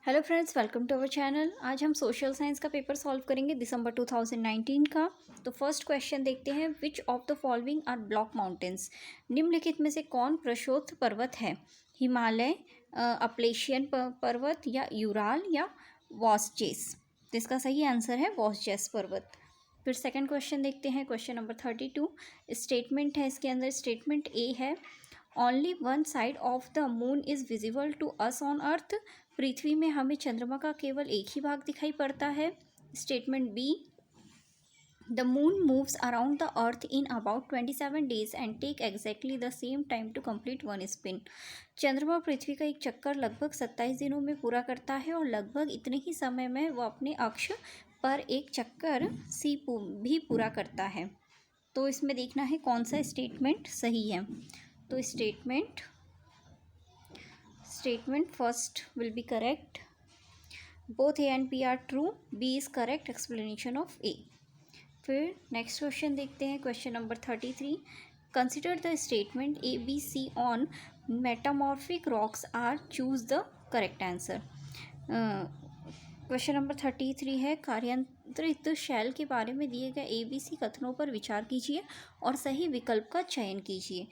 Hello friends, welcome to our channel. आज हम social science का पेपर सॉल्व करेंगे दिसंबर 2019 का। तो फर्स्ट क्वेश्चन देखते हैं, which of the following are block mountains. निम्नलिखित में से कौन प्रशोत्थ पर्वत है? हिमालय, अपलेशियन पर्वत या यूराल या वॉस्जेस। तो इसका सही आंसर है वॉस्जेस पर्वत। फिर सेकंड क्वेश्चन देखते हैं, क्वेश्चन नंबर 32। स्टेटमेंट है, इसके अंदर स्टेटमेंट ए है, only one side of the moon is visible to us on earth. पृथ्वी में हमें चंद्रमा का केवल एक ही भाग दिखाई पड़ता है। Statement B, the moon moves around the earth in about 27 days and take exactly the same time to complete one spin. चंद्रमा पृथ्वी का एक चक्कर लगभग 27 दिनों में पूरा करता है और लगभग इतने ही समय में वो अपने अक्ष पर एक चक्कर भी पूरा करता है। तो इसमें देखना है कौन सा स्टेटमेंट सही है। तो statement first will be correct. Both A and B are true. B is correct explanation of A. फिर नेक्स्ट क्वेश्चन देखते हैं, question number 33। Consider the statement A, B, C on metamorphic rocks are choose the correct answer. Question number 33 है, कार्यांतरित शैल के बारे में दिए गए ABC कथनों पर विचार कीजिए और सही विकल्प का चयन कीजिए।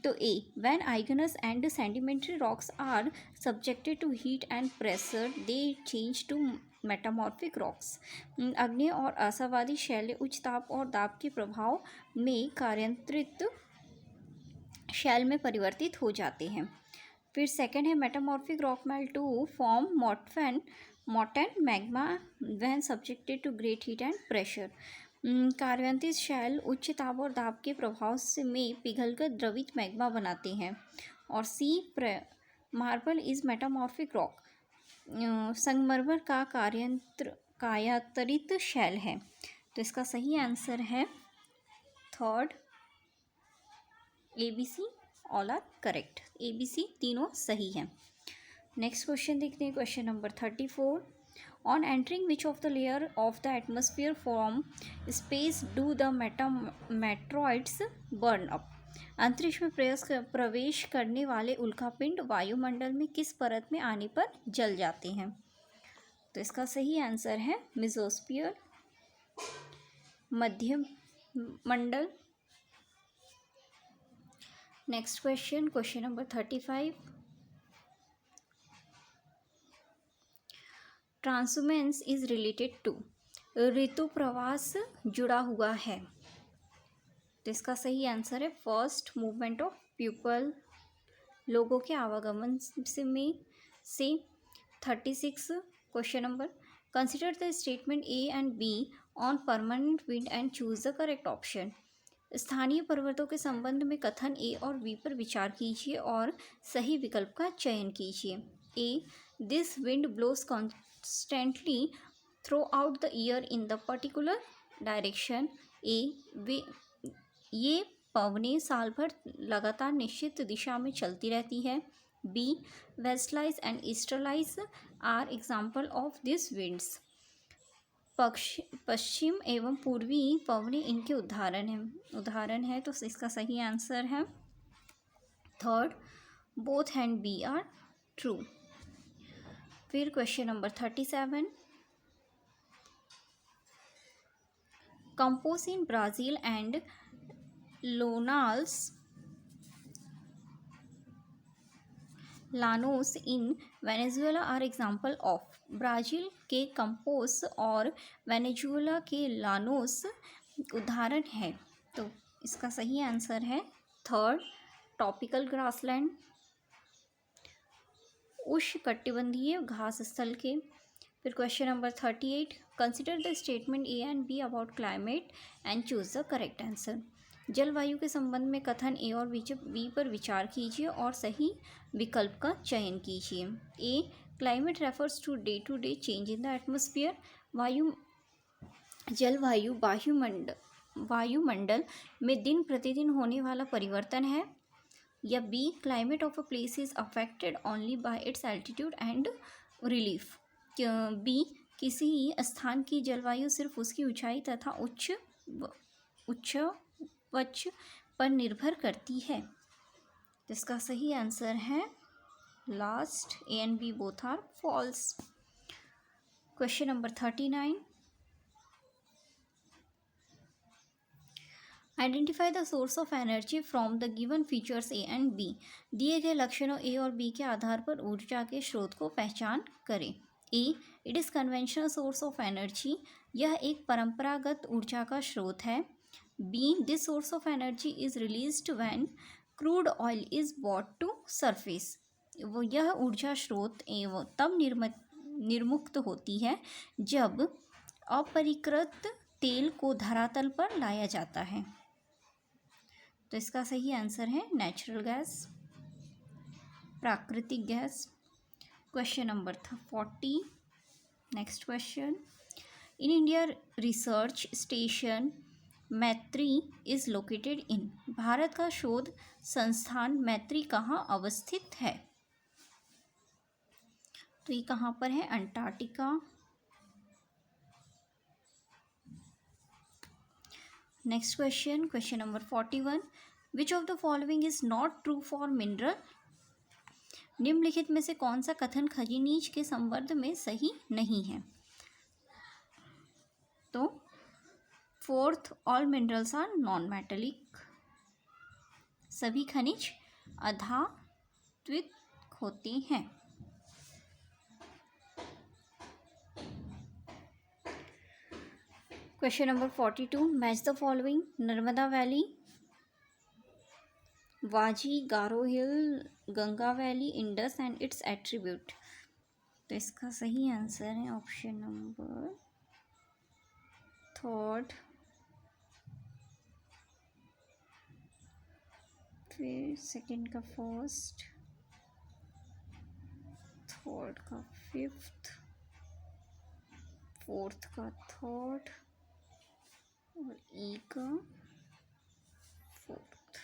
तो A, when igneous and sedimentary rocks are subjected to heat and pressure they change to metamorphic rocks. अग्नि और आशावादी शैल उच्च ताप और दाब के प्रभाव में कार्यांतरित शैल में परिवर्तित हो जाते हैं। फिर सेकंड है, metamorphic rock melt to form molten magma when subjected to great heat and pressure. कार्यांतित शैल उच्च ताप और दाब के प्रभाव से में पिघलकर द्रवित मैग्मा बनाते हैं। और सी, मार्बल इज मेटामॉर्फिक रॉक, संगमरमर का कायांतरित शैल है। तो इसका सही आंसर है third, ABC all are correct. ABC तीनों सही हैं। नेक्स्ट क्वेश्चन देखते हैं, question number 34। On entering which of the layer of the atmosphere from space do the meteoroids burn up. अंतरिक्ष में प्रवेश करने वाले उल्कापिंड वायुमंडल में किस परत में आने पर जल जाते हैं? तो इसका सही आंसर है मेसोस्फीयर, मध्य मंडल। Next question, question number 35। Transhumance is related to, ऋतु प्रवास जुड़ा हुआ है। तो इसका सही आंसर है फर्स्ट, मूवमेंट ऑफ पीपल, लोगों के आवागमन से 36 question number. Consider the statement A and B on permanent wind and choose the correct option. स्थानीय पर्वतों के संबंध में कथन A और B पर विचार कीजिए और सही विकल्प का चयन कीजिए। A, this wind blows constantly throughout the year in the particular direction. ये पवनें साल भर लगातार निश्चित दिशा में चलती रहती है। B, westerlies and easterlies are example of this winds. पश्चिम एवं पूर्वी पवनें इनके उदाहरण है। तो इसका सही आंसर है third, both and B are true. फिर question number 37। Campos in Brazil and llanos in Venezuela are example of. Brazil के कंपोस और वेनेजुएला के लानोस उदाहरण है। तो इसका सही आंसर है थर्ड, ट्रॉपिकल ग्रासलैंड, उष्णकटिबंधीय घास स्थल के। फिर question number 38। Consider the statement A and B about climate and choose the correct answer. जलवायु के संबंध में कथन A और B पर विचार कीजिए और सही विकल्प का चयन कीजिए। A, climate refers to day change in the atmosphere. जलवायु वायुमंडल में दिन प्रतिदिन होने वाला परिवर्तन है। या B, climate of a place is affected only by it's altitude and relief. B, किसी स्थान की जलवायु सिर्फ उसकी ऊंचाई तथा उच्च पर निर्भर करती है। इसका सही आंसर है last, A and B both are false. Question number 39, identify the source of energy from the given features A and B. दिए गए लक्षणों ए और बी के आधार पर ऊर्जा के स्रोत को पहचान करें। A, it is conventional source of energy, यह एक परंपरागत ऊर्जा का स्रोत है। B, this source of energy is released when crude oil is brought to surface, वो यह ऊर्जा स्रोत एवं तब निर्मुक्त होती है जब अपरिकृत तेल को धरातल पर लाया जाता है। तो इसका सही आंसर है नेचुरल गैस, प्राकृतिक gas. Question number 40, next question, in India research station मैत्री इज लोकेटेड इन, भारत का शोध संस्थान मैत्री कहाँ अवस्थित है? तो ये कहाँ पर है? Antarctica. Next question, question number 41, which of the following is not true for mineral, निम्नलिखित में से कौन सा कथन खनिज के संबंध में सही नहीं है? तो fourth, all minerals are non metallic, सभी खनिज अधात्विक होते हैं। Question number 42, match the following, Narmada valley, वाजी, Garo hill, Ganga valley, Indus and its attribute. तो इसका सही आंसर है ऑप्शन नंबर थर्ड, फिर सेकंड का फर्स्ट, थर्ड का फिफ्थ, फोर्थ का थर्ड और ई का fourth.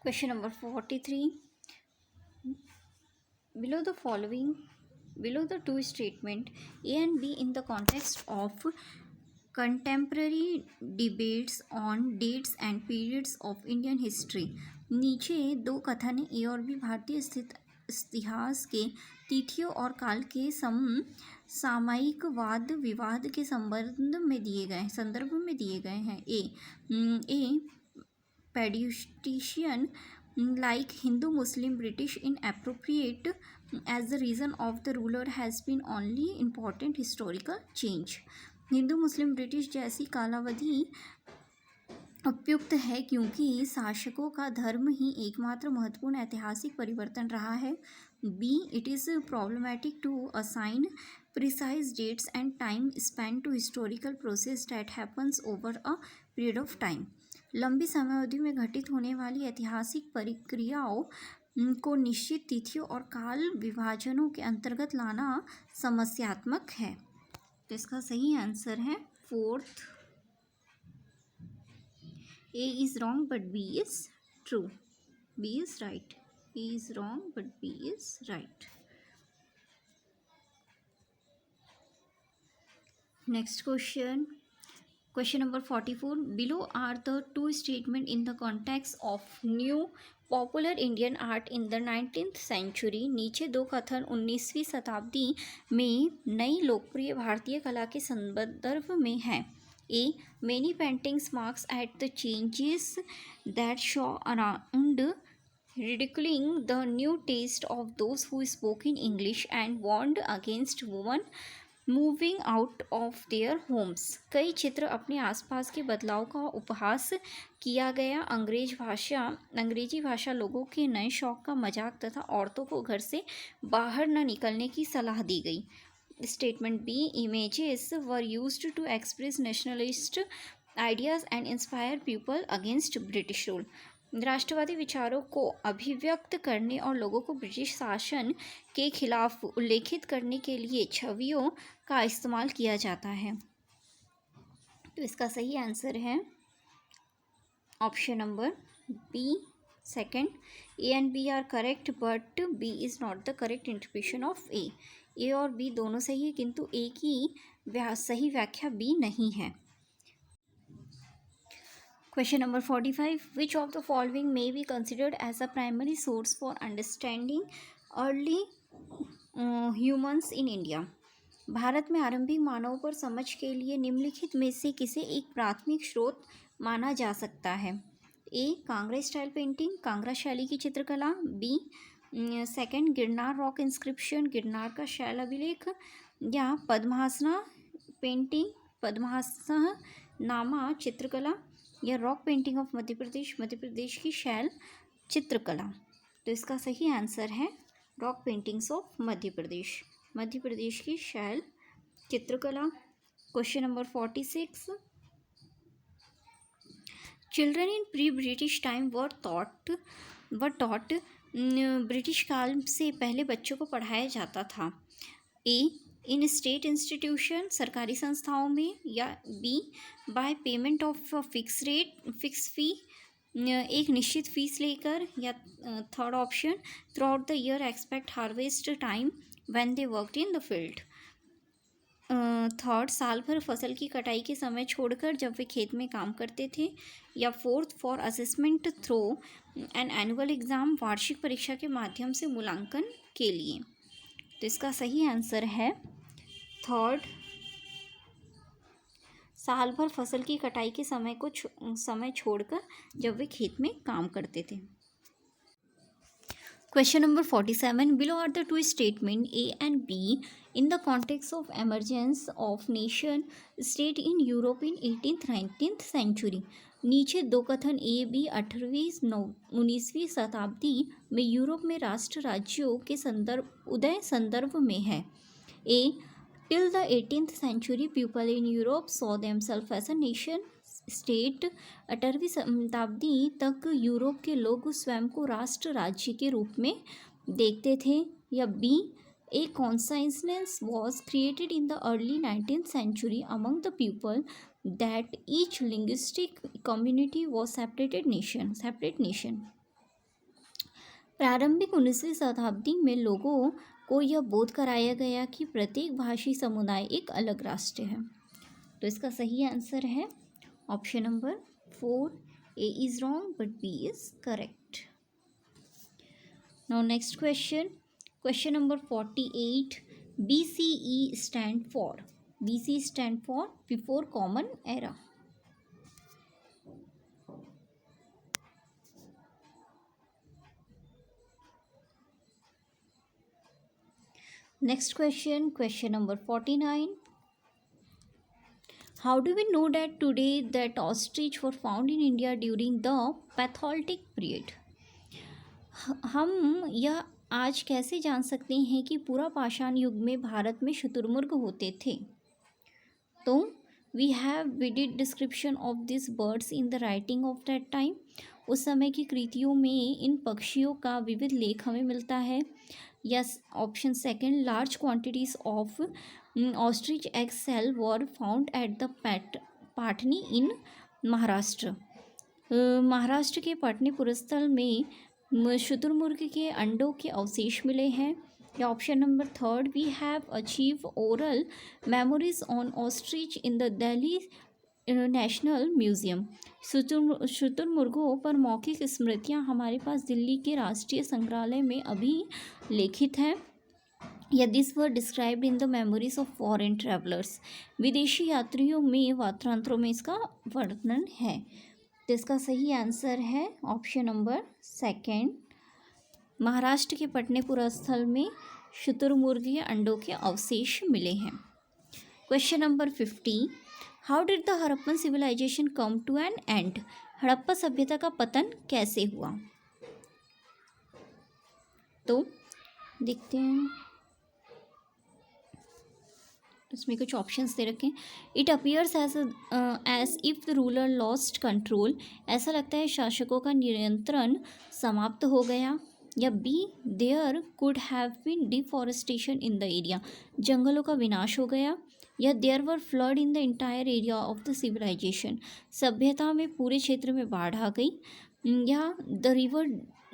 Question number 43, below the two statement A and B in the context of contemporary debates on dates and periods of Indian history, नीचे दो कथन ए और बी भारतीय स्थित इतिहास के तिथियों और काल के सामयिक वाद विवाद के संदर्भ में दिए गए हैं। ए pedestrian like Hindu, Muslim, British inappropriate as the reason of the ruler has been only important historical change, Hindu Muslim British जैसी कालावधि उपयुक्त है क्योंकि शासकों का धर्म ही एकमात्र महत्वपूर्ण ऐतिहासिक परिवर्तन रहा है। B, it is problematic to assign precise dates and time span to historical process that happens over a period of time, लंबी समयावधि में घटित होने वाली ऐतिहासिक प्रक्रियाओं को निश्चित तिथियों और काल विभाजनों के अंतर्गत लाना समस्यात्मक है। तो इसका सही आंसर है fourth, A is wrong but B is true, B is right, A is wrong but B is right. Next question, question number 44, below are the two statements in the context of new popular Indian art in the 19th century, नीचे दो कथन 19वीं शताब्दी में नई लोकप्रिय भारतीय कला के संदर्भ में हैं। ए, many paintings marks at the changes that show around ridiculing the new taste of those who spoke in English and warned against women moving out of their homes, कई चित्र अपने आसपास के बदलाव का उपहास किया गया, अंग्रेजी भाषा लोगों के नए शौक का मजाक तथा औरतों को घर से बाहर न निकलने की सलाह दी गई। Statement B, images were used to express nationalist ideas and inspire people against British rule, राष्ट्रवादी विचारों को अभिव्यक्त करने और लोगों को ब्रिटिश शासन के खिलाफ उल्लेखित करने के लिए छवियों का इस्तेमाल किया जाता है। तो इसका सही आंसर है option number B second, A and B are correct but B is not the correct interpretation of A, A और बी दोनों सही है किंतु ए की सही व्याख्या बी नहीं है। Question number 45, which of the following may be considered as a primary source for understanding early humans in India. Bharat में आरंभिक मानव पर समझ के लिए निम्नलिखित में से किसे एक प्राथमिक स्रोत माना जा सकता है? A. Kangra style painting, Kangra शैली की चित्रकला। B. Second, Girnar rock inscription, Girnar का शैल अभिलेख। या पद्मासना पेंटिंग, पद्मासना नामा चित्रकला। या rock painting of Madhya Pradesh, Madhya Pradesh की शैल चित्रकला। तो इसका सही आंसर है rock paintings of Madhya Pradesh, Madhya Pradesh की शैल चित्रकला। Question number 46, children in pre British time were taught, British काल से पहले बच्चों को पढ़ाया जाता था। ए. इन स्टेट इंस्टीट्यूशन, सरकारी संस्थाओं में। या B. By payment of fix fee, एक निश्चित फीस लेकर। या third option, throughout the year expect harvest time when they worked in the field. Third, साल भर फसल की कटाई के समय छोड़कर जब वे खेत में काम करते थे। या fourth, for assessment through an annual exam, वार्षिक परीक्षा के माध्यम से मूल्यांकन के लिए। तो इसका सही आंसर है थर्ड, साल भर फसल की कटाई के समय छोड़कर जब वे खेत में काम करते थे। Question number 47. Below are the two statements A and B in the context of emergence of nation state in Europe in 18th-19th century. नीचे दो कथन A, B 18वीं-19वीं शताब्दी में यूरोप में राष्ट्र राज्यों के संदर्भ में है। A. Till the 18th century, people in Europe saw themselves as a nation state. 18वीं शताब्दी तक यूरोप के लोग स्वयं को राष्ट्र राज्य के रूप में देखते थे। या B. A consciousness was created in the early 19th century among the people that each linguistic community was separate nation. प्रारंभिक 19वीं शताब्दी में लोगों को यह बोध कराया गया कि प्रत्येक भाषी समुदाय एक अलग राष्ट्र है। तो इसका सही आंसर है option number 4. A is wrong but B is correct. Now next question number 48. BCE stand for before common era. Next question number 49. How do we know that today that ostrich were found in India during the Paleolithic period? हम यह आज कैसे जान सकते हैं कि पूरा पाषाण युग में भारत में शुतुरमुर्ग होते थे? तो we have vivid description of this birds in the writing of that time. उस समय की कृतियों में इन पक्षियों का विविध लेख हमें मिलता है. Yes, option second, large quantities of ostrich egg shell were found at the Patne in Maharashtra. Maharashtra के पाटनी पुरस्थल में शुतुरमुर्ग के अंडों के अवशेष मिले हैं. या option number third, we have achieve oral memories on ostrich in the Delhi national museum. शुतुरमुर्गों पर मौखिक स्मृतियाँ हमारे पास दिल्ली के राष्ट्रीय संग्रहालय में अभी लिखित हैं. या this were described in the memories of foreign travellers. विदेशी यात्रियों में वात्रांतरों में इसका वर्णन है. तो इसका सही आंसर है ऑप्शन नंबर सेकंड. महाराष्ट्र के पटनेपुरा स्थल में शुतुरमुर्ग के अंडों के अवशेष मिले हैं. Question number 50. How did the Harappan civilization come to an end? Harappa सभ्यता का पतन कैसे हुआ? तो देखते हैं, इसमें कुछ ऑप्शंस दे रखे हैं. It appears as if the ruler lost control. ऐसा लगता है शासकों का नियंत्रण समाप्त हो गया. या B, there could have been deforestation in the area. जंगलों का विनाश हो गया. या there were flood in the entire area of the civilization. सभ्यता में पूरे क्षेत्र में बाढ़ आ गई. या the river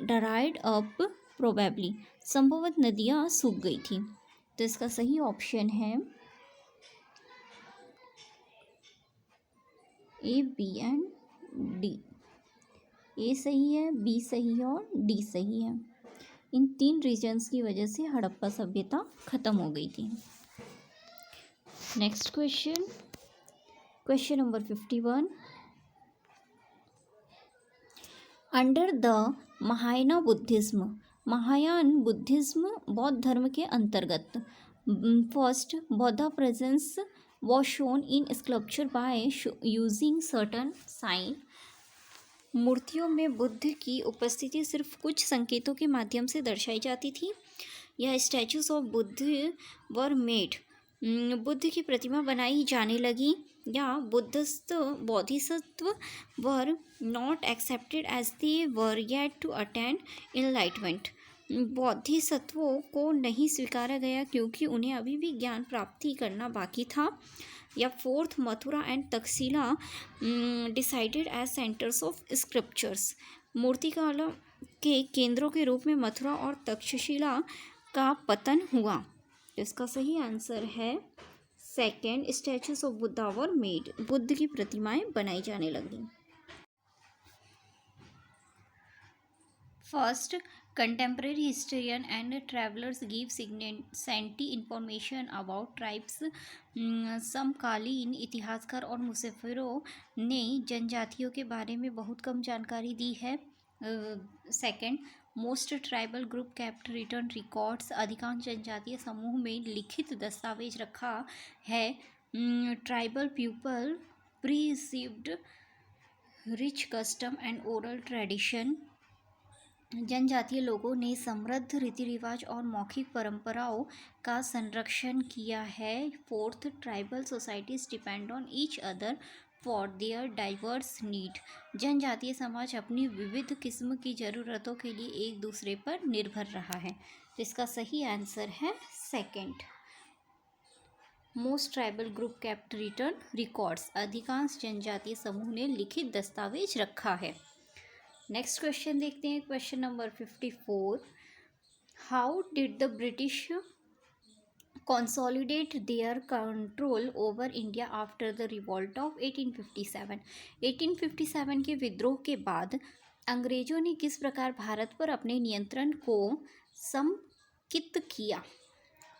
dried up probably. संभवतः नदियाँ सूख गई थी. तो इसका सही ऑप्शन है ए, बी एंड डी. ए सही है, बी सही है और डी सही है. इन 3 रीजन्स की वजह से हड़प्पा सभ्यता खत्म हो गई थी। Next question number 51। Under the Mahayana Buddhism, Mahayana Buddhism बौद्ध धर्म के अंतर्गत फर्स्ट बौद्ध presence was shown in sculpture by using certain sign. मूर्तियों में बुद्ध की उपस्थिति सिर्फ कुछ संकेतों के माध्यम से दर्शाई जाती थी। यह statues of Buddha were made, Buddha की प्रतिमा बनाई जाने लगी, या Buddhist Bodhisattva were not accepted as they were yet to attend enlightenment, बोधिसत्वों को नहीं स्वीकारा गया क्योंकि उन्हें अभी भी ज्ञान प्राप्ति करना बाकी था। या fourth Mathura and Taxila decided as centres of scriptures, मूर्तिकला के केंद्रों के रूप में मथुरा और तक्षशिला का पतन हुआ। तो इसका सही आंसर है second, statues of Buddha were made, Buddha की प्रतिमाएं बनाई जाने लगी। First, contemporary historian and travelers give scanty information about tribes। समकालीन इतिहासकार और मुसफ़िरों ने जनजातियों के बारे में बहुत कम जानकारी दी है। Second, most tribal group kept written records, अधिकांश जनजातीय समूह में लिखित दस्तावेज रखा है। Tribal people preserved rich custom and oral tradition, जनजातीय लोगों ने समृद्ध रीति रिवाज और मौखिक परंपराओं का संरक्षण किया है। Fourth, tribal societies depend on each other for their diverse need, जनजातीय समाज अपनी विविध किस्म की ज़रूरतों के लिए एक दूसरे पर निर्भर रहा है। तो इसका सही आंसर है second, most tribal group kept written records, अधिकांश जनजातीय समूह ने लिखित दस्तावेज रखा है। नेक्स्ट क्वेश्चन देखते हैं, question number 54। How did the British consolidate their control over India after the revolt of 1857? 1857 के विद्रोह के बाद अंग्रेजों ने किस प्रकार भारत पर अपने नियंत्रण को समेकित किया?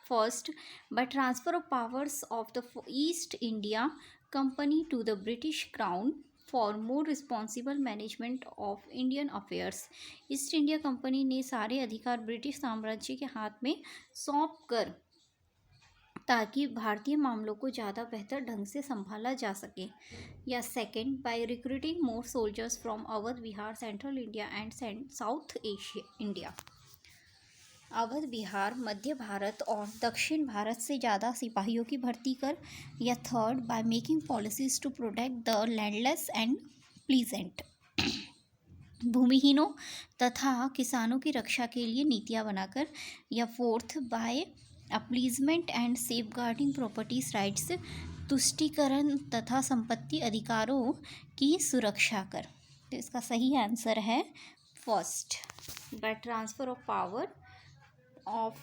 First, by transfer of powers of the East India Company to the British Crown for more responsible management of Indian affairs, East India Company ने सारे अधिकार ब्रिटिश साम्राज्य के हाथ में सौंप कर ताकि भारतीय मामलों को ज़्यादा बेहतर ढंग से संभाला जा सके। या second, by recruiting more soldiers from Awadh, Bihar, central India and south Asia India, Awadh, Bihar, मध्य भारत और दक्षिण भारत से ज़्यादा सिपाहियों की भर्ती कर। या third, by making policies to protect the landless and pleasant, भूमिहीनों तथा किसानों की रक्षा के लिए नीतियाँ बनाकर। या fourth, by appeasement and safeguarding properties rights, तुष्टीकरण तथा संपत्ति अधिकारों की सुरक्षा कर। तो इसका सही आंसर है first, by transfer of power of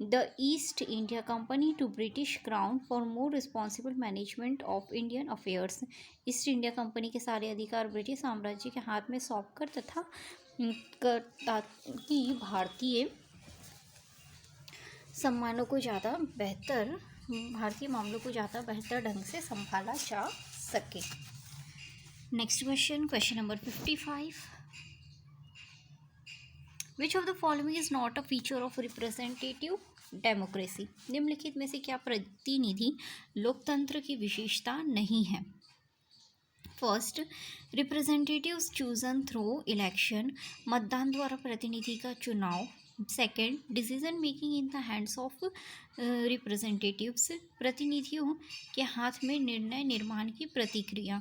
the East India Company to British Crown for more responsible management of Indian affairs, east India company के सारे अधिकार ब्रिटिश साम्राज्य के हाथ में सौंपकर तथा ताकि भारतीय सम्मानों को ज़्यादा बेहतर, भारतीय मामलों को ज़्यादा बेहतर ढंग से संभाला जा सके। Next question, question number 55। Which of the following is not a feature of representative democracy? निम्नलिखित में से क्या प्रतिनिधि लोकतंत्र की विशेषता नहीं है? First, representatives chosen through election, मतदान द्वारा प्रतिनिधि का चुनाव। Second, decision making in the hands of representatives, प्रतिनिधियों के हाथ में निर्णय निर्माण की प्रतिक्रिया।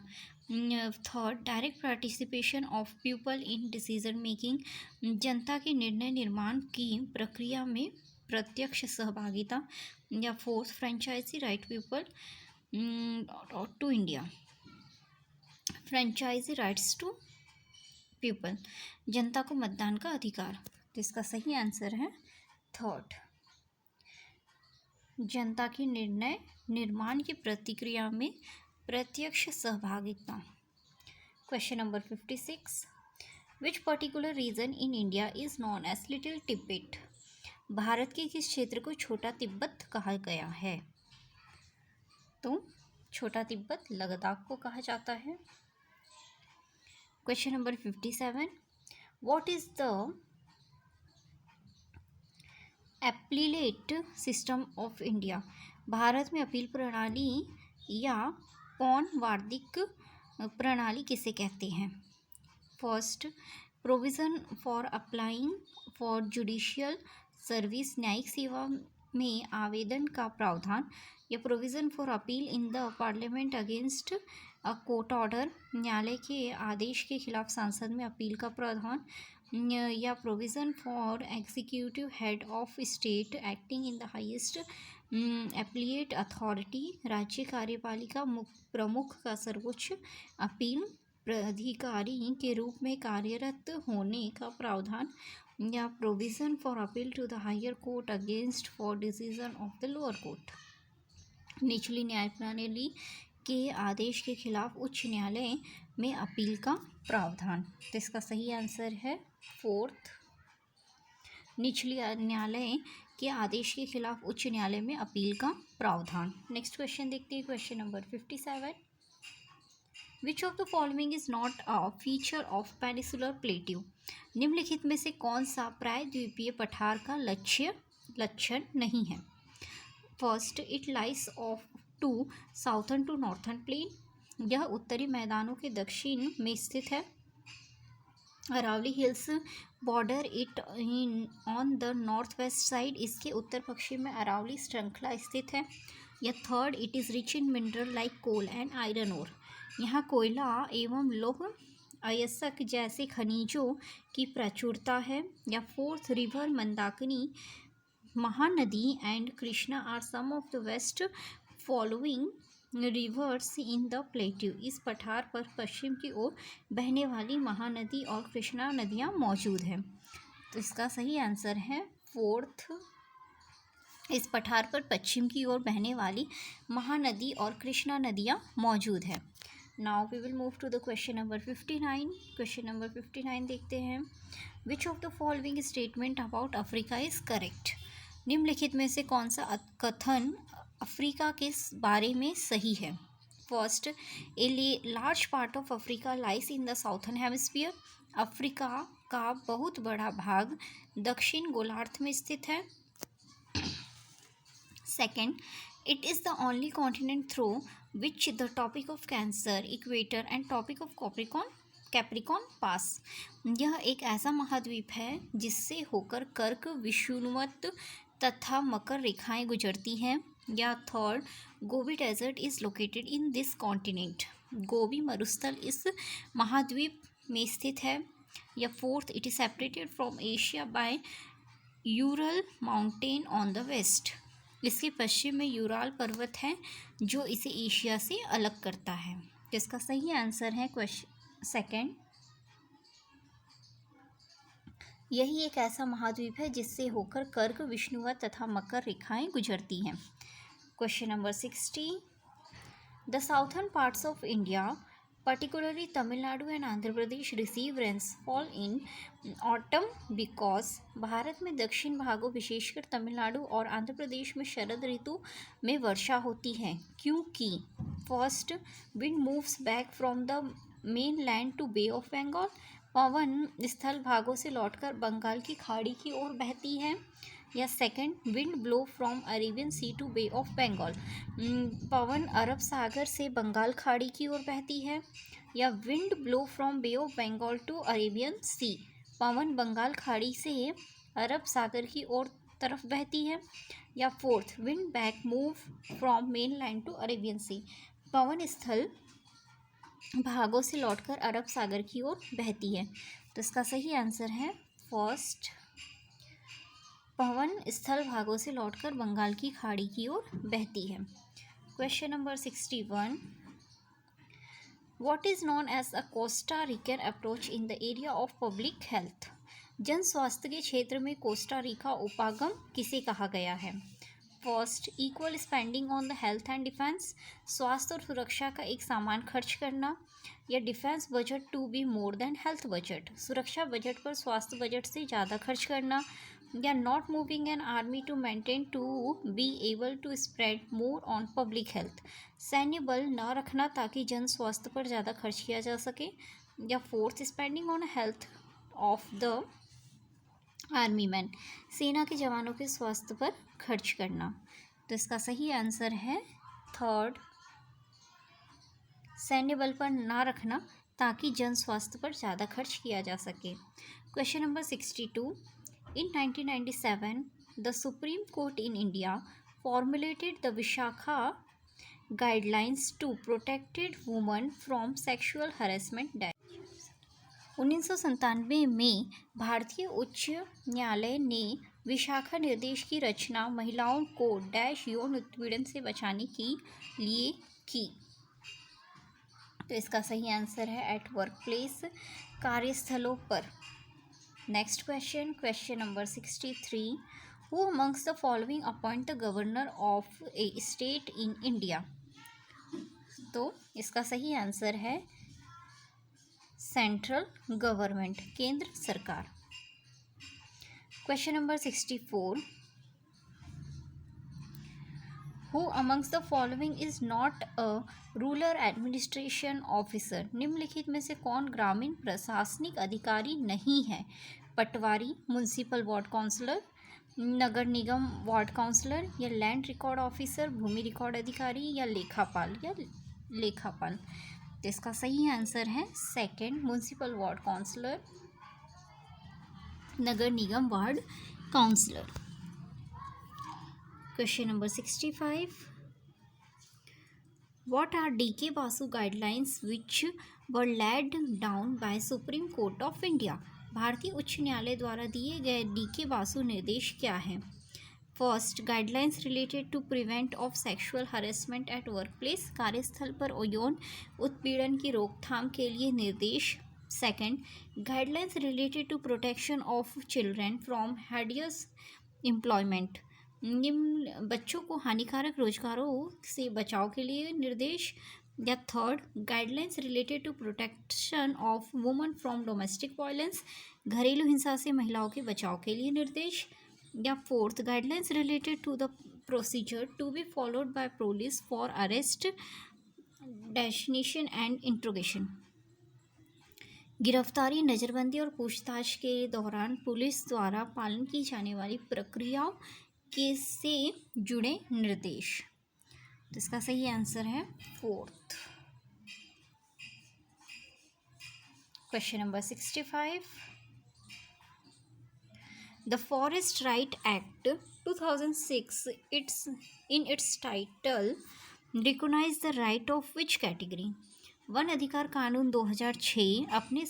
Third, direct participation of people in decision making, जनता के निर्णय निर्माण की प्रक्रिया में प्रत्यक्ष सहभागिता। या fourth, franchise right people to India, franchise rights to people, जनता को मतदान का अधिकार। तो इसका सही आंसर है थर्ड, जनता की निर्णय निर्माण की प्रतिक्रिया में प्रत्यक्ष सहभागिता। Question number 56। Which particular region in India is known as little Tibet? Bharat के किस क्षेत्र को छोटा तिब्बत कहा गया है? तो छोटा तिब्बत लद्दाख को कहा जाता है। Question number 57, what is the appellate system of India? Bharat में अपील प्रणाली या पौन वार्षिक प्रणाली किसे कहते हैं? First, provision for applying for judicial service, न्यायिक सेवा में आवेदन का प्रावधान, या provision for appeal in the parliament against a court order, न्यायालय के आदेश के खिलाफ संसद में अपील का प्रावधान, या provision for executive head of state acting in the highest appellate authority, राज्य कार्यपालिका प्रमुख का सर्वोच्च अपील प्राधिकारी के रूप में कार्यरत होने का प्रावधान, या provision for appeal to the higher court against for decision of the lower court, निचली न्याय प्रणाली के आदेश के खिलाफ उच्च न्यायालय में अपील का प्रावधान। तो इसका सही आंसर है फोर्थ, निचली न्यायालय के आदेश के खिलाफ उच्च न्यायालय में अपील का प्रावधान। नेक्स्ट क्वेश्चन देखते हैं, question number 57, which of the following is not a feature of peninsular plateau? निम्नलिखित में से कौन सा प्रायद्वीपीय पठार का लक्षण नहीं है? First, it lies off to southern to northern plain, यह उत्तरी मैदानों के दक्षिण में स्थित है। Aravalli hills border it in on the north west side, इसके उत्तर पश्चिम में अरावली श्रृंखला स्थित है। या third, it is rich in mineral like coal and iron ore, यहाँ कोयला एवं लौह अयस्क जैसे खनिजों की प्रचुरता है। या fourth, river Mandakini, Mahanadi and Krishna are some of the west following rivers in the plateau, इस पठार पर पश्चिम की ओर बहने वाली महानदी और कृष्णा नदियाँ मौजूद हैं। तो इसका सही आंसर है फोर्थ, इस पठार पर पश्चिम की ओर बहने वाली महानदी और कृष्णा नदियाँ मौजूद है। Now we will move to the question number 59। Question number 59 देखते हैं, which of the following statement about Africa is correct? निम्नलिखित में से कौन सा कथन अफ्रीका के बारे में सही है? First, a large part of Africa lies in the southern hemisphere, Africa का बहुत बड़ा भाग दक्षिण गोलार्ध में स्थित है। Second, it is the only continent through which the tropic of cancer, equator and tropic of capricorn pass, यह एक ऐसा महाद्वीप है जिससे होकर कर्क, विषुवत तथा मकर रेखाएं गुजरती हैं। या third, Gobi desert is located in this continent, Gobi मरुस्थल इस महाद्वीप में स्थित है। या fourth, it is separated from Asia by Ural mountain on the west, इसके पश्चिम में यूराल पर्वत है जो इसे एशिया से अलग करता है। तो इसका सही आंसर है क्वेश्चन सेकेंड, यही एक ऐसा महाद्वीप है जिससे होकर कर्क, विषुवत तथा मकर रेखाएं गुजरती हैं। Question number 60, the southern parts of India particularly Tamil Nadu and Andhra Pradesh receive rainfall in autumn because, Bharat में दक्षिण भागों विशेषकर तमिलनाडु और आंध्र प्रदेश में शरद ऋतु में वर्षा होती है क्योंकि first, wind moves back from the mainland to bay of Bengal, पवन स्थल भागों से लौटकर बंगाल की खाड़ी की ओर बहती है। या second, wind blow from Arabian sea to bay of Bengal, पवन अरब सागर से बंगाल खाड़ी की ओर बहती है। या wind blow from bay of Bengal to Arabian sea, पवन बंगाल खाड़ी से अरब सागर की ओर तरफ बहती है। या fourth, wind back move from mainland to Arabian sea, पवन स्थल भागों से लौटकर अरब सागर की ओर बहती है। तो इसका सही आंसर है फर्स्ट, पवन स्थल भागों से लौटकर बंगाल की खाड़ी की ओर बहती है। Question number 61, what is known as a Costa Rican approach in the area of public health, जन स्वास्थ्य के क्षेत्र में कोस्टा रिका उपागम किसे कहा गया है? First, equal spending on the health and defence, स्वास्थ्य और सुरक्षा का एक समान खर्च करना, या defence budget to be more than health budget, सुरक्षा बजट पर स्वास्थ्य बजट से ज़्यादा खर्च करना, या not moving an army to maintain to be able to spread more on public health, सैन्य बल न रखना ताकि जन स्वास्थ्य पर ज़्यादा खर्च किया जा सके, या fourth, spending on health of the army man, सेना के जवानों के स्वास्थ्य पर खर्च करना। तो इसका सही आंसर है थर्ड, सैन्य बल पर ना रखना ताकि जन स्वास्थ्य पर ज़्यादा खर्च किया जा सके। Question number 62, in 1997 the supreme court in India formulated the Vishakha guidelines to protected woman from sexual harassment. 1997 में भारतीय उच्च न्यायालय ने विशाखा निर्देश की रचना महिलाओं को डैश यौन उत्पीड़न से बचाने के लिए की। तो इसका सही आंसर है एट वर्क प्लेस, कार्यस्थलों पर। Next question, question number 63, who amongst the following appoint the governor of a state in India. तो इसका सही आंसर है सेंट्रल गवर्नमेंट, केंद्र सरकार। Question number 64, who amongst the following is not a rural administration officer, निम्नलिखित में से कौन ग्रामीण प्रशासनिक अधिकारी नहीं है। पटवारी, म्युनिसिपल वार्ड काउंसलर, नगर निगम वार्ड काउंसलर, या लैंड रिकॉर्ड ऑफिसर भूमि रिकॉर्ड अधिकारी, या लेखापाल। तो इसका सही आंसर है सेकंड, म्युनिसिपल वार्ड काउंसलर, नगर निगम ward councillor. Question number 65, what are D K. Basu guidelines which were laid down by supreme court of India. भारतीय उच्च न्यायालय द्वारा दिए गए डी.के. बासु निर्देश क्या हैं। First, guidelines related to prevent of sexual harassment at workplace, कार्यस्थल पर यौन उत्पीड़न की रोकथाम के लिए निर्देश। Second, guidelines related to protection of children from hideous employment, निम्न बच्चों को हानिकारक रोजगारों से बचाव के लिए निर्देश। या third, guidelines related to protection of woman from domestic violence, घरेलू हिंसा से महिलाओं के बचाव के लिए निर्देश। या fourth, guidelines related to the procedure to be followed by police for arrest, destination and interrogation, गिरफ्तारी, नज़रबंदी और पूछताछ के दौरान पुलिस द्वारा पालन की जाने वाली प्रक्रियाओं के से जुड़े निर्देश। तो इसका सही आंसर है fourth. Question number 65, the forest right act 2006 its title recognize the right of which category। One अधिकार कानून 2006 अपने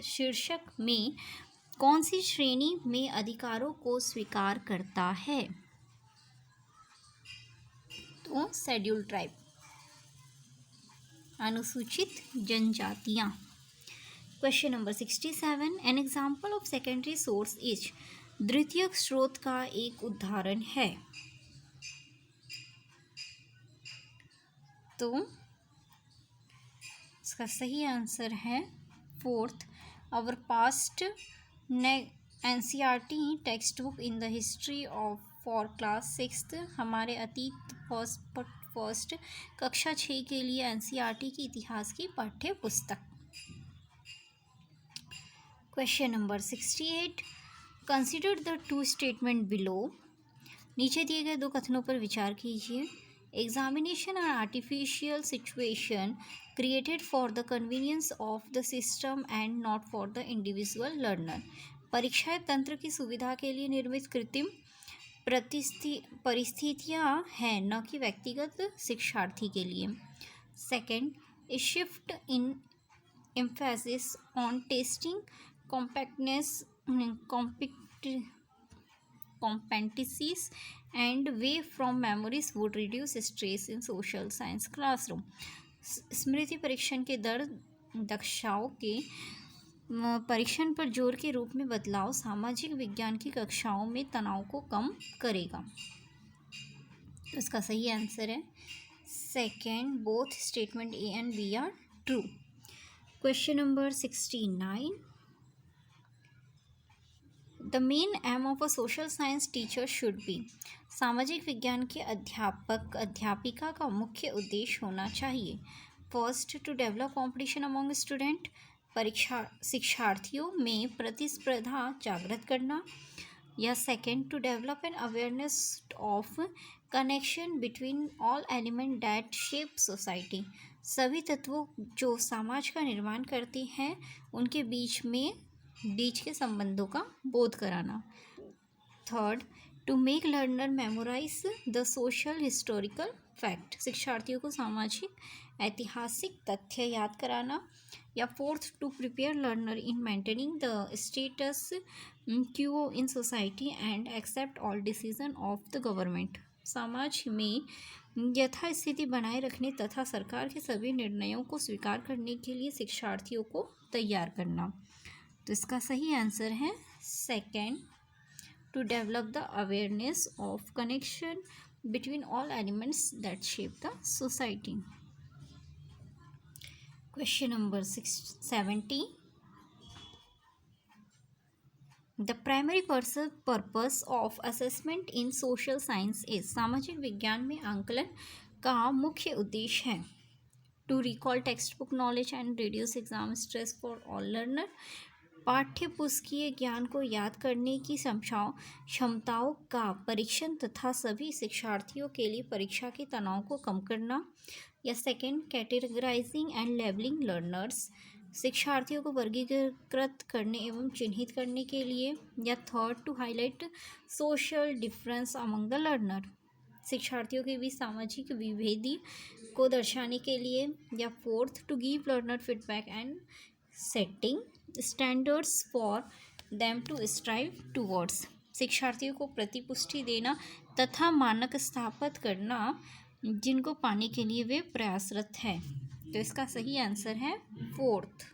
शीर्षक में कौन सी श्रेणी में अधिकारों को स्वीकार करता है। तो शेड्यूल्ड ट्राइब, अनुसूचित जनजातियां। Question number 67, an example of secondary source is, द्वितीयक स्रोत का एक उदाहरण है। तो इसका सही आंसर है fourth, our past NCERT text book in the history of for class 6, हमारे अतीत फर्स्ट कक्षा 6 के लिए NCERT की इतिहास की पाठ्य पुस्तक। Question number 68, consider the two statement below, नीचे दिए गए दो कथनों पर विचार कीजिए। Examination are artificial situation created for the convenience of the system and not for the individual learner, परीक्षाएं तंत्र की सुविधा के लिए निर्मित कृत्रिम परिस्थितियां हैं, न कि व्यक्तिगत शिक्षार्थी के लिए। Second, A shift in emphasis on testing compactness, competencies and way from memories would reduce stress in social science classroom। स्मृति परीक्षण के दक्षताओं के परीक्षण पर जोर के रूप में बदलाव सामाजिक विज्ञान की कक्षाओं में तनाव को कम करेगा। तो इसका सही आंसर है second, both statement A and B are true. Question number 69, the main aim of a social science teacher should be. सामाजिक विज्ञान के अध्यापक अध्यापिका का मुख्य उद्देश्य होना चाहिए। First, to develop competition among student, परीक्षा शिक्षार्थियों में प्रतिस्पर्धा जागृत करना। या second, to develop an awareness of connection between all element that shape society, सभी तत्वों जो समाज का निर्माण करते हैं उनके बीच के संबंधों का बोध कराना। Third, to make learner memorise the social historical fact, शिक्षार्थियों को सामाजिक ऐतिहासिक तथ्य याद कराना। या fourth, to prepare learner in maintaining the status quo in society and accept all decision of the government, समाज में यथास्थिति बनाए रखने तथा सरकार के सभी निर्णयों को स्वीकार करने के लिए शिक्षार्थियों को तैयार करना। तो इसका सही आंसर है second, to develop the awareness of connection between all elements that shape the society. Question number 70, the primary purpose of assessment in social science is, सामाजिक विज्ञान में आंकलन का मुख्य उद्देश्य है। To recall text book knowledge and reduce exam stress for all learner, पाठ्य पुस्तकीय ज्ञान को याद करने की क्षमताओं का परीक्षण तथा सभी शिक्षार्थियों के लिए परीक्षा के तनाव को कम करना। या second, categorising and labelling learners, शिक्षार्थियों को वर्गीकृत करने एवं चिन्हित करने के लिए। या third, to highlight social difference among the learner, शिक्षार्थियों के बीच सामाजिक विभेदी को दर्शाने के लिए। या fourth, to give learner feedback and setting standards for them to strive towards, शिक्षार्थियों को प्रतिपुष्टि देना तथा मानक स्थापित करना जिनको पाने के लिए वे प्रयासरत हैं। तो इसका सही आंसर है fourth.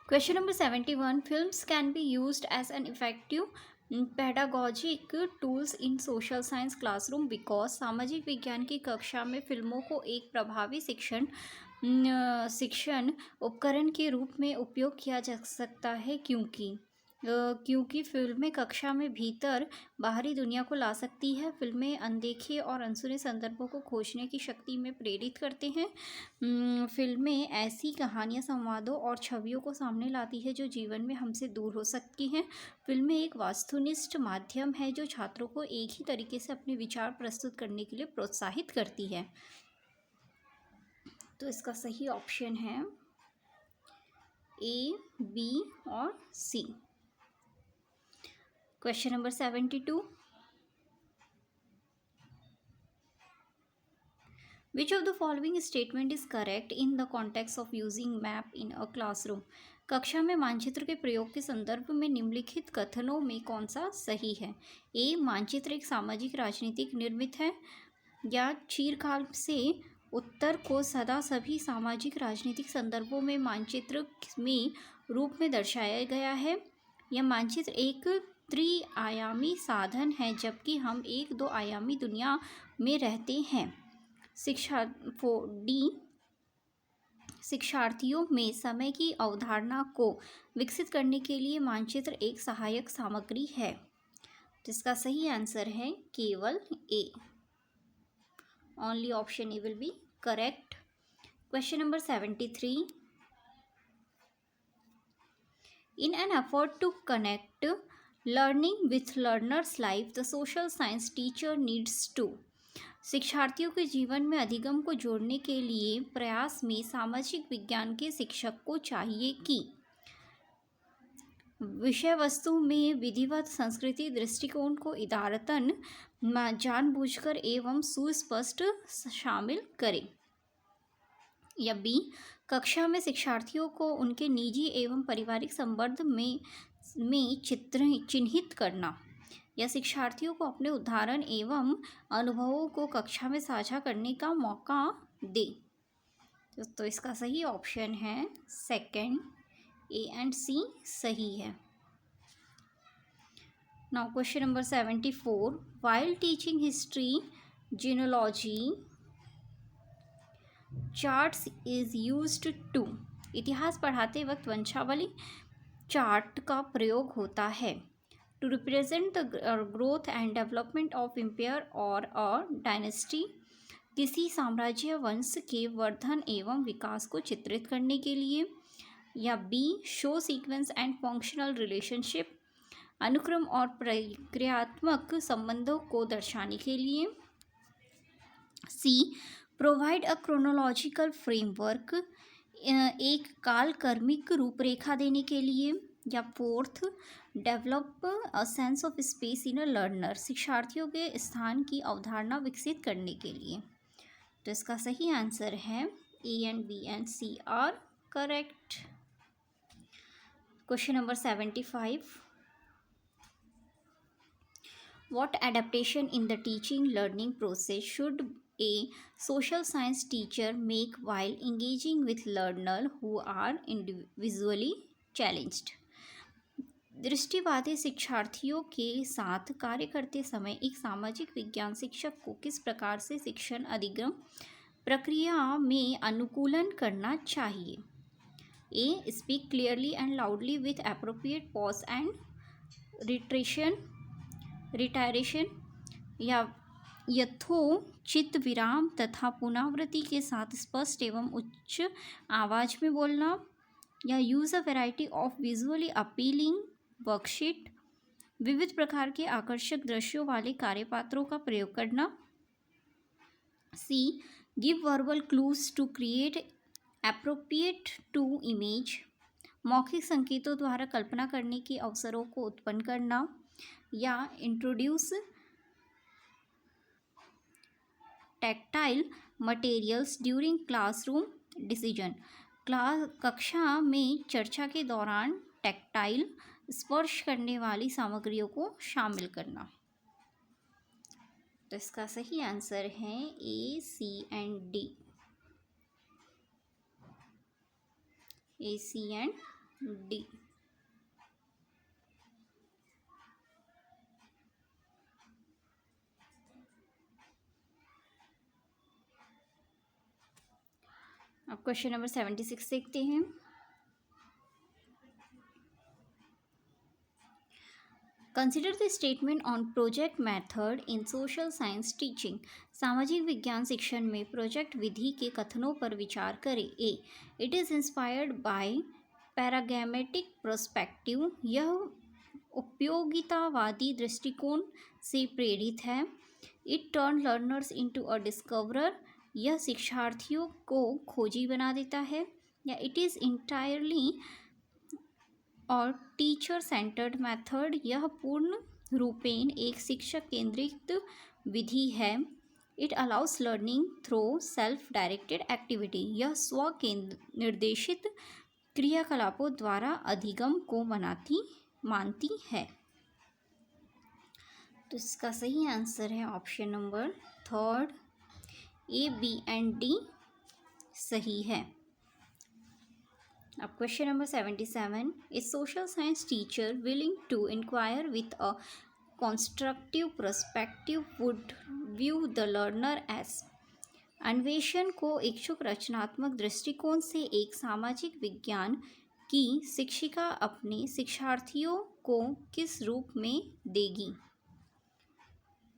Question number 71, films can be used as an effective pedagogic tools in social science classroom because, सामाजिक विज्ञान की कक्षा में फिल्मों को एक प्रभावी शिक्षण उपकरण के रूप में उपयोग किया जा सकता है क्योंकि फिल्में कक्षा में भीतर बाहरी दुनिया को ला सकती है। फिल्में अनदेखे और अनसुने संदर्भों को खोजने की शक्ति में प्रेरित करते हैं। फिल्में ऐसी कहानियाँ, संवादों और छवियों को सामने लाती है जो जीवन में हमसे दूर हो सकती हैं। फिल्में एक वस्तुनिष्ठ माध्यम है जो छात्रों को एक ही तरीके से अपने विचार प्रस्तुत करने के लिए प्रोत्साहित करती है। तो इसका सही ऑप्शन है ए, बी और C. Question number 72, which of the following statement is correct in the context of using map in a classroom, कक्षा में मानचित्र के प्रयोग के संदर्भ में निम्नलिखित कथनों में कौन सा सही है। ए, मानचित्र एक सामाजिक राजनीतिक निर्मित है। या चिरकाल से उत्तर को सदा सभी सामाजिक राजनीतिक संदर्भों में मानचित्र में रूप में दर्शाया गया है। यह मानचित्र एक त्रिआयामी साधन है जबकि हम एक दो आयामी दुनिया में रहते हैं। शिक्षार्थियों में समय की अवधारणा को विकसित करने के लिए मानचित्र एक सहायक सामग्री है। जिसका सही आंसर है केवल A, only option A will be correct. Question number 73, in an effort to connect learning with learner's life, the social science teacher needs to, शिक्षार्थियों के जीवन में अधिगम को जोड़ने के लिए प्रयास में सामाजिक विज्ञान के शिक्षक को चाहिए कि विषय वस्तु में विधिवत संस्कृति दृष्टिकोण को इदारतन जानबूझकर एवं सुस्पष्ट शामिल करें। या बी, कक्षा में शिक्षार्थियों को उनके निजी एवं पारिवारिक संबंध में चिन्हित करना। या शिक्षार्थियों को अपने उदाहरण एवं अनुभवों को कक्षा में साझा करने का मौका दे। तो इसका सही ऑप्शन है सेकंड, ए एंड सी सही है। Now question number 74. While teaching history, genealogy, charts is used to. इतिहास पढ़ाते वक्त वंशावली चार्ट का प्रयोग होता है to represent the growth and development of empire और अ डायनेस्टी, किसी साम्राज्य वंश के वर्धन एवं विकास को चित्रित करने के लिए, या B show sequence and functional relationship, अनुक्रम और प्रक्रियात्मक संबंधों को दर्शाने के लिए, C provide a chronological framework, एक कालक्रमिक रूपरेखा देने के लिए, या fourth develop a sense of space in a learner, शिक्षार्थियों के स्थान की अवधारणा विकसित करने के लिए। तो इसका सही आंसर है A and B and C are correct. Question number 75. What adaptation in the teaching learning process should a social science teacher make while engaging with learners who are individually challenged? दृष्टिबाधित शिक्षार्थियों के साथ कार्य करते समय एक सामाजिक विज्ञान शिक्षक को किस प्रकार से शिक्षण अधिगम प्रक्रिया में अनुकूलन करना चाहिए? A speak clearly and loudly with appropriate pause and reiteration, या यथोचित विराम तथा पुनरावृत्ति के साथ स्पष्ट एवं उच्च आवाज में बोलना, या use a variety of visually appealing worksheet, विविध प्रकार के आकर्षक दृश्यों वाले कार्यपात्रों का प्रयोग करना, C give verbal clues to create appropriate to image, मौखिक संकेतों द्वारा कल्पना करने के अवसरों को उत्पन्न करना, या introduce tactile materials during classroom decision, कक्षा में चर्चा के दौरान टैक्टाइल स्पर्श करने वाली सामग्रियों को शामिल करना। तो इसका सही आंसर है A C and D, A C and D. अब क्वेश्चन नंबर 76 देखते हैं। Consider the statement on project method in social science teaching. सामाजिक विज्ञान शिक्षण में प्रोजेक्ट विधि के कथनों पर विचार करें। A it is inspired by pragmatic perspective, यह उपयोगितावादी दृष्टिकोण से प्रेरित है। It turn learners into a discoverer, यह शिक्षार्थियों को खोजी बना देता है। या इट इज़ इंटायरली और टीचर सेंटर्ड मेथड, यह पूर्ण रूपेण एक शिक्षक केंद्रित विधि है। It allows learning through self directed activity, यह स्व निर्देशित क्रियाकलापों द्वारा अधिगम को मानती है। तो इसका सही आंसर है option number third, A B and D सही है। अब question number 77. A social science teacher willing to inquire with a constructive perspective would view the learner as, अन्वेषण को इच्छुक रचनात्मक दृष्टिकोण से एक सामाजिक विज्ञान की शिक्षिका अपने शिक्षार्थियों को किस रूप में देगी?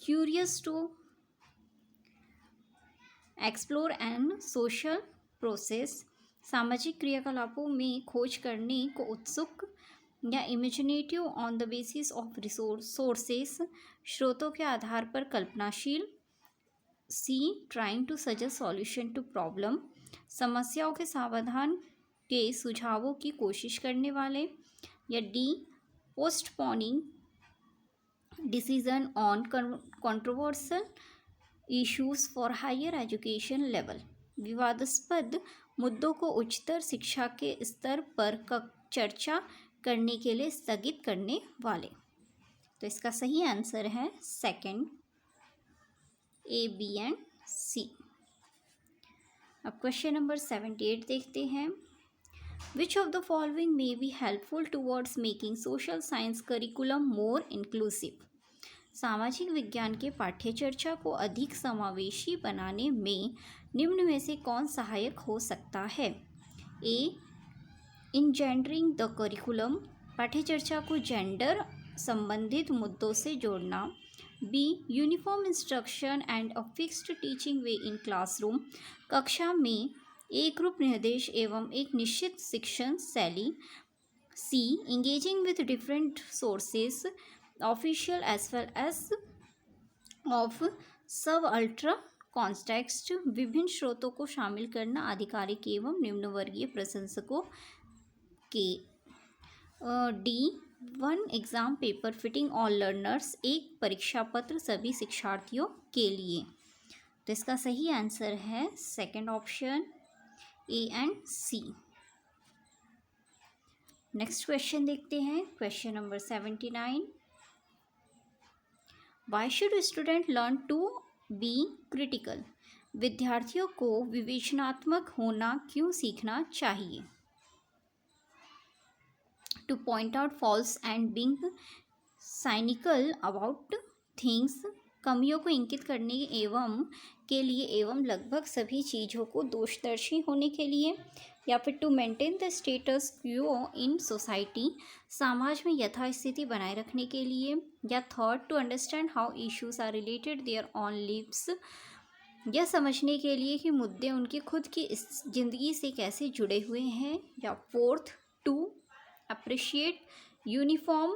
Curious to explore and social process, सामाजिक क्रियाकलापों में खोज करने को उत्सुक, या imaginative on the basis of sources, स्रोतों के आधार पर कल्पनाशील, C trying to suggest solution to problem, समस्याओं के समाधान के सुझावों की कोशिश करने वाले, या D postponing decision on controversial issues for higher education level, विवादास्पद मुद्दों को उच्चतर शिक्षा के स्तर पर चर्चा करने के लिए स्थगित करने वाले। तो इसका सही आंसर है सेकंड, ए बी एंड सी। अब क्वेश्चन नंबर 78 देखते हैं। Which of the following may be helpful towards making social science curriculum more inclusive. सामाजिक विज्ञान के पाठ्यचर्चा को अधिक समावेशी बनाने में निम्न में से कौन सहायक हो सकता है। ए, इंजेंडरिंग द करिकुलम, पाठ्यचर्चा को जेंडर संबंधित मुद्दों से जोड़ना। B, uniform instruction and a fixed teaching way in classroom, कक्षा में एक रूप निर्देश एवं एक निश्चित शिक्षण शैली। C, engaging with different sources official as well as of subaltern context, विभिन्न स्रोतों को शामिल करना आधिकारिक एवं निम्न वर्गीय प्रशंसकों के। D, one exam paper fitting all learners, एक परीक्षा पत्र सभी शिक्षार्थियों के लिए। तो इसका सही आंसर है second option A and C. Next question देखते हैं, question number 79। Why should student learn to be critical, विद्यार्थियों को विवेचनात्मक होना क्यों सीखना चाहिए। To point out faults and being cynical about things, कमियों को इंगित करने एवं के लिए एवं लगभग सभी चीज़ों को दोषदर्शी होने के लिए, या फिर to maintain the status quo in society, समाज में यथास्थिति बनाए रखने के लिए, या third, to understand how issues are related their own lives, यह समझने के लिए कि मुद्दे उनकी खुद की इस जिंदगी से कैसे जुड़े हुए हैं, या fourth, to appreciate uniform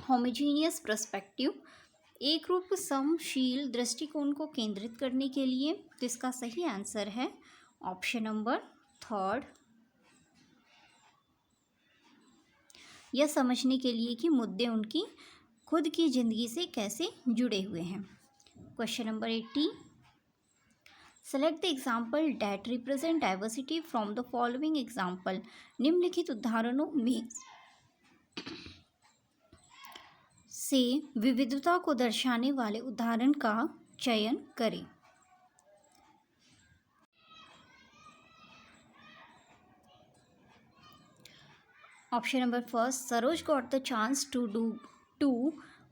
homogeneous perspective, एक रूप समशील दृष्टिकोण को केंद्रित करने के लिए। तो इसका सही आंसर है ऑप्शन नंबर थर्ड, यह समझने के लिए कि मुद्दे उनकी खुद की जिंदगी से कैसे जुड़े हुए हैं। Question number 80, select the example that represent diversity from the following example, निम्नलिखित उदाहरणों में से विविधता को दर्शाने वाले उदाहरण का चयन करें। Option number first, Saroj got the chance to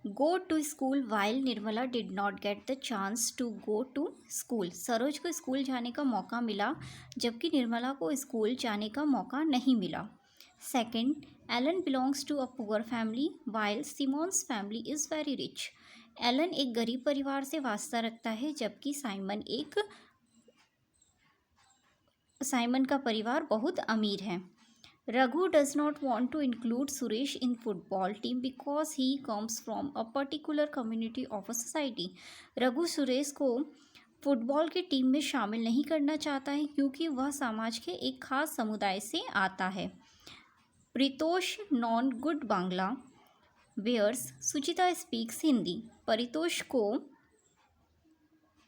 go to school while Nirmala did not get the chance to go to school, Saroj को स्कूल जाने का मौका मिला जबकि निर्मला को स्कूल जाने का मौका नहीं मिला। Second, Alan belongs to a poor family while Simon's family is very rich, Alan एक गरीब परिवार से वास्ता रखता है जबकि साइमन का परिवार बहुत अमीर है। Raghu does not want to include Suresh in football team because he comes from a particular community of a society, Raghu Suresh को फुटबॉल की टीम में शामिल नहीं करना चाहता है क्योंकि वह समाज के एक खास समुदाय से आता है। Paritosh knows good Bangla whereas Suchita speaks Hindi, Paritosh को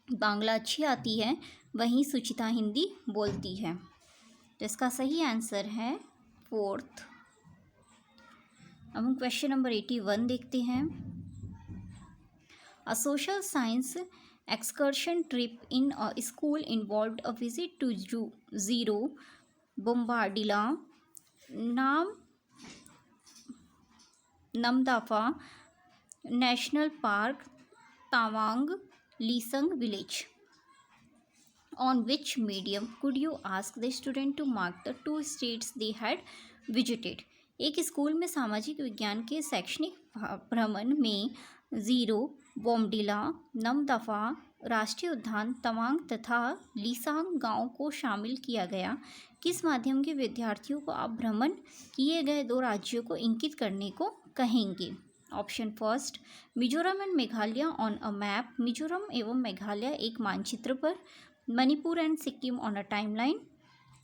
बांग्ला अच्छी आती है वहीं सुचिता हिंदी बोलती है। तो इसका सही आंसर है फोर्थ। अब हम क्वेश्चन नंबर 81 देखते हैं। A social science excursion trip in a school involved a visit to Ziro Bomdila Namdapha national park Tawang Lisang village. On which medium could you ask the student to mark the 2 states they had visited? एक school में सामाजिक विज्ञान के शैक्षणिक भ्रमण में zero Bomdila Namdapha राष्ट्रीय उद्यान तवांग तथा लीसांग गांव को शामिल किया गया। किस माध्यम के विद्यार्थियों को आप भ्रमण किए गए 2 राज्यों को इंकित करने को कहेंगे। Option first, Mizoram and Meghalaya on a map, Mizoram एवं मेघालय एक मानचित्र पर, Manipur and Sikkim on a timeline,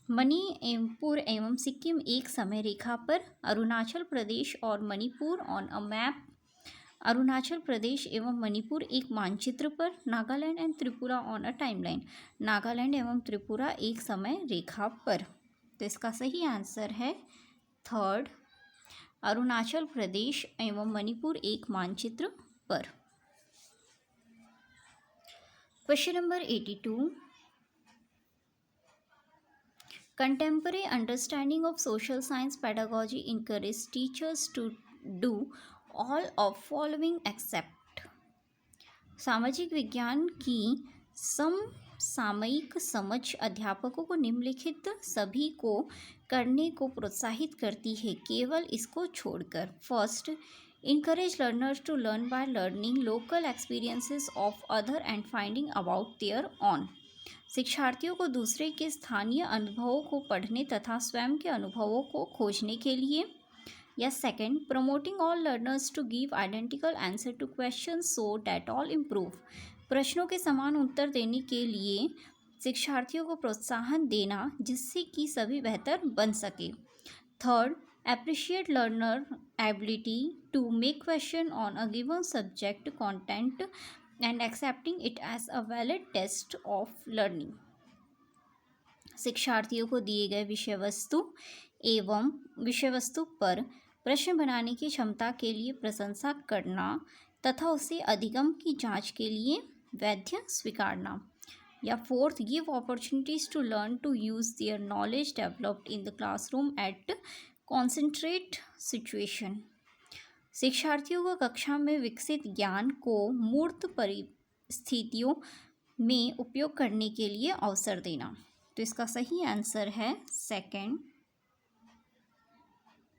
Manipur एवं सिक्किम एक समय रेखा पर, अरुणाचल प्रदेश और Manipur on a map, Arunachal Pradesh एवं मणिपुर एक मानचित्र पर, Nagaland and Tripura on a timeline, Nagaland एवं त्रिपुरा एक समय रेखा पर। तो इसका सही आंसर है थर्ड, अरुणाचल प्रदेश एवं मणिपुर एक मानचित्र पर। Question number 82, Contemporary understanding of social science pedagogy encourages teachers to do all of following except सामाजिक विज्ञान की समसामयिक समझ अध्यापकों को निम्नलिखित सभी को करने को प्रोत्साहित करती है केवल इसको छोड़कर। First, encourage learners to learn by learning local experiences of other and finding about their own। शिक्षार्थियों को दूसरे के स्थानीय अनुभवों को पढ़ने तथा स्वयं के अनुभवों को खोजने के लिए। या second, promoting all learners to give identical answer to question so that all improve. प्रश्नों के समान उत्तर देने के लिए शिक्षार्थियों को प्रोत्साहन देना जिससे कि सभी बेहतर बन सके। Third, appreciate learner ability to make question on a given subject content and accepting it as a valid test of learning। शिक्षार्थियों को दिए गए विषय वस्तु पर प्रश्न बनाने की क्षमता के लिए प्रशंसा करना तथा उसे अधिगम की जांच के लिए वैध स्वीकारना। या fourth, give opportunities to learn to use their knowledge developed in the classroom at concentrate situation. शिक्षार्थियों को कक्षा में विकसित ज्ञान को मूर्त परिस्थितियों में उपयोग करने के लिए अवसर देना। तो इसका सही आंसर है सेकंड,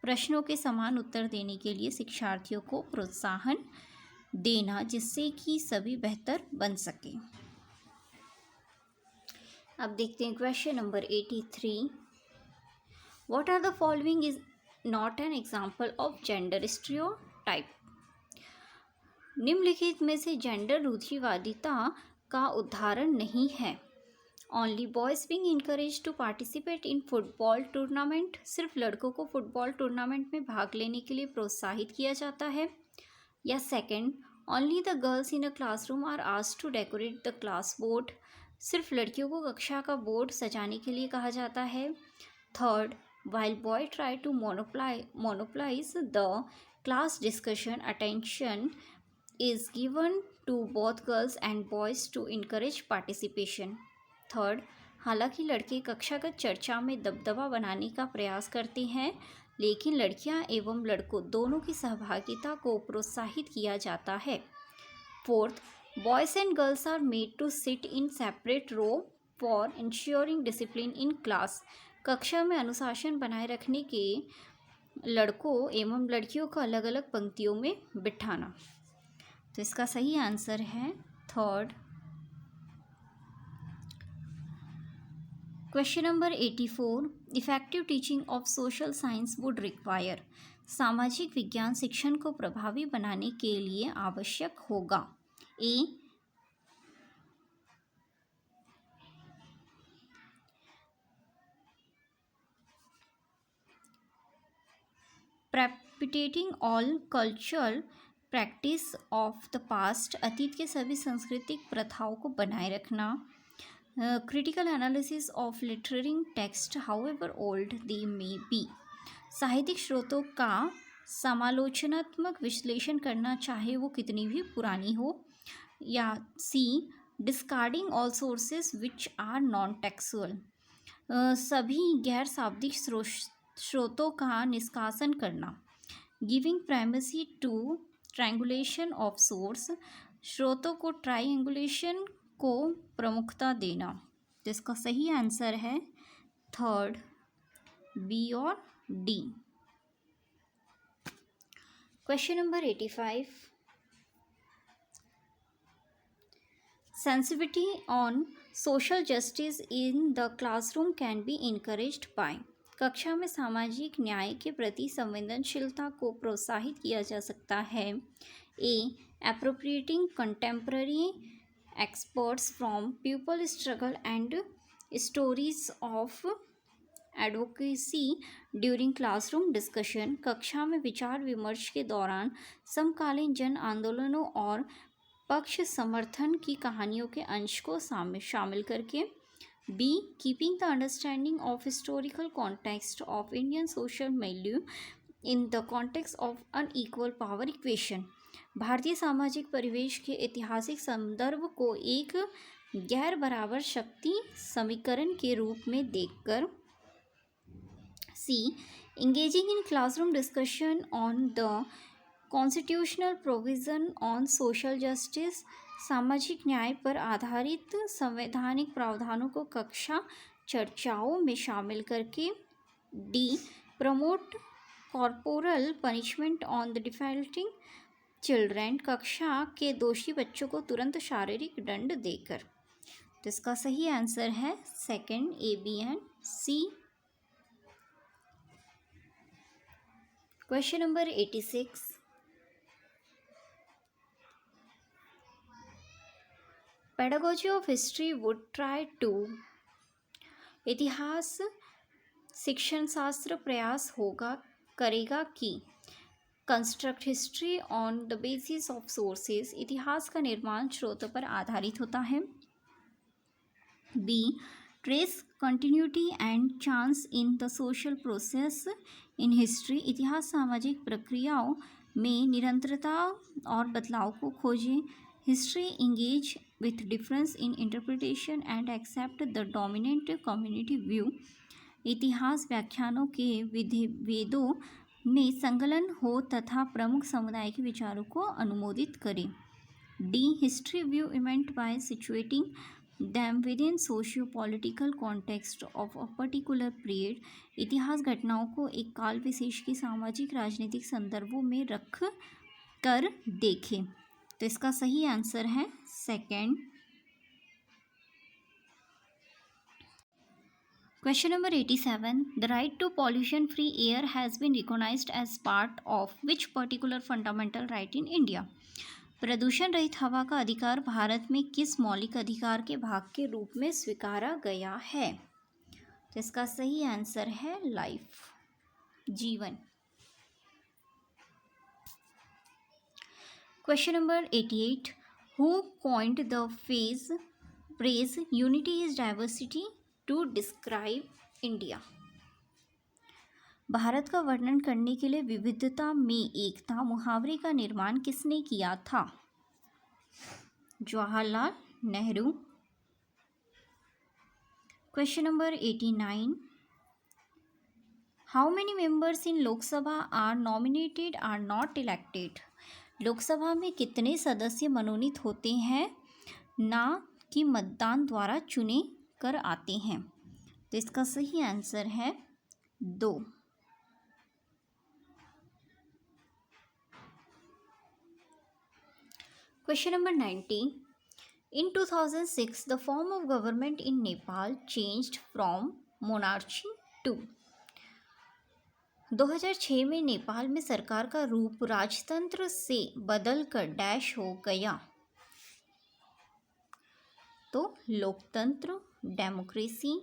प्रश्नों के समान उत्तर देने के लिए शिक्षार्थियों को प्रोत्साहन देना जिससे कि सभी बेहतर बन सके। अब देखते हैं question number 83। What are the following is not an example of gender stereotype? निम्नलिखित में से जेंडर रूढ़िवादिता का उदाहरण नहीं है। Only boys being encouraged to participate in football tournament, सिर्फ लड़कों को फुटबॉल टूर्नामेंट में भाग लेने के लिए प्रोत्साहित किया जाता है। या second, only the girls in a classroom are asked to decorate the class board, सिर्फ लड़कियों को कक्षा का बोर्ड सजाने के लिए कहा जाता है। Third, while boy try to monopolize the class discussion, attention is given to both girls and boys to encourage participation। Third, हालांकि लड़के कक्षागत चर्चा में दबदबा बनाने का प्रयास करते हैं लेकिन लड़कियां एवं लड़कों दोनों की सहभागिता को प्रोत्साहित किया जाता है। Fourth, boys and girls are made to sit in separate row for ensuring discipline in class, कक्षा में अनुशासन बनाए रखने के लड़कों एवं लड़कियों को अलग अलग पंक्तियों में बिठाना। तो इसका सही आंसर है third. Question number 84। Effective teaching of social science would require, सामाजिक विज्ञान शिक्षण को प्रभावी बनाने के लिए आवश्यक होगा। A, practicing all cultural practice of the past, अतीत के सभी सांस्कृतिक प्रथाओं को बनाए रखना। Critical analysis of literary text however old they may be, साहित्यिक स्रोतों का समालोचनात्मक विश्लेषण करना चाहे वो कितनी भी पुरानी हो। या C, discarding all sources which are non textual, सभी गैर शाब्दिक स्रोतों का निष्कासन करना। Giving primacy to triangulation of source, स्रोतों को ट्रायंगुलेशन को प्रमुखता देना। तो इसका सही आंसर है थर्ड, बी और डी। Question number 85। Sensitivity on social justice in the classroom can be encouraged by, कक्षा में सामाजिक न्याय के प्रति संवेदनशीलता को प्रोत्साहित किया जा सकता है। ए, एप्रोप्रिएटिंग contemporary experts from pupil struggle and stories of advocacy during classroom discussion, कक्षा में विचार विमर्श के दौरान समकालीन जन आंदोलनों और पक्ष समर्थन की कहानियों के अंश को शामिल करके। B, keeping the understanding of historical context of Indian social milieu in the context of unequal power equation, भारतीय सामाजिक परिवेश के ऐतिहासिक संदर्भ को एक गैर बराबर शक्ति समीकरण के रूप में देखकर। C. Engaging in classroom discussion on the constitutional provision on social justice, सामाजिक न्याय पर आधारित संवैधानिक प्रावधानों को कक्षा चर्चाओं में शामिल करके. D. Promote corporal punishment on the defaulting children, कक्षा के दोषी बच्चों को तुरंत शारीरिक दंड देकर. तो इसका सही आंसर है second, A, B and C. Question number 86. Pedagogy of history would try to. इतिहास शिक्षण शास्त्र प्रयास करेगा कि construct history on the basis of sources. इतिहास का निर्माण स्रोतों पर आधारित होता है. B. Trace continuity and chance in the social process in history. इतिहास सामाजिक प्रक्रियाओं में निरंतरता और बदलाव को खोजें. History engage with difference in interpretation and accept the dominant community view. इतिहास व्याख्यानों के विधेयों में संकलन हो तथा प्रमुख समुदाय के विचारों को अनुमोदित करें. D. History view event by situating them within socio-political context of a particular period. इतिहास घटनाओं को एक काल विशेष के सामाजिक राजनीतिक संदर्भों में रख कर देखें. तो इसका सही आंसर है second. Question number 87. The right to pollution free air has been recognized as part of which particular fundamental right in India? प्रदूषण रहित हवा का अधिकार भारत में किस मौलिक अधिकार के भाग के रूप में स्वीकारा गया है? तो इसका सही आंसर है लाइफ, जीवन. Question number 88. Who coined the phrase unity is diversity to describe India? Bharat का वर्णन करने के लिए विविधता में एकता मुहावरे का निर्माण किसने किया था? Jawaharlal Nehru. Question number 89. How many members in Lok Sabha are nominated or not elected? Lok Sabha में कितने सदस्य मनोनीत होते हैं ना कि मतदान द्वारा चुने कर आते हैं? तो इसका सही आंसर है 2. Question number 90. In 2006, the form of government in Nepal changed from monarchy to. 2006 में नेपाल में सरकार का रूप राजतंत्र से बदलकर डैश हो गया. तो लोकतंत्र, डेमोक्रेसी,